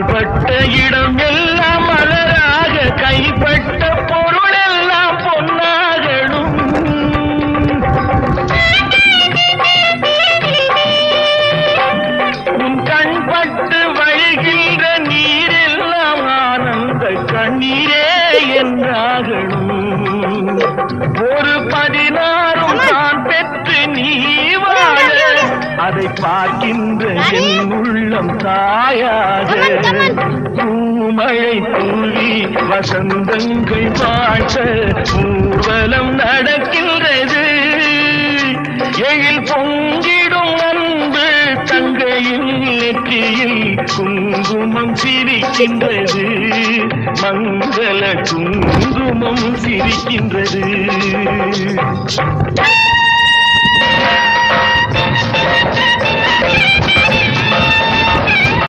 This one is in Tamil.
கண்பட்ட இடம் எல்லாம் மலராக கைப்பட்ட பொருள் எல்லாம் பொன்னாகணும். உன் கண்பட்டு வழிகின்ற நீரெல்லாம் ஆனந்த கண்ணீரே என்றாகணும். ஒரு 16 தான் பெற்று நீ வாழ அதை பார்க்கின்ற என் உள்ளம் தாயாக. பூமழை தூவி வசந்தங்கள் வாழ்த்த ஊர்வலம் நடக்கின்றது. எழில் பொங்கிடும் அன்பு தங்கையின் நெற்றியில் குங்குமம் சிரிக்கின்றது. மங்கள குங்குமம் சிரிக்கின்றது.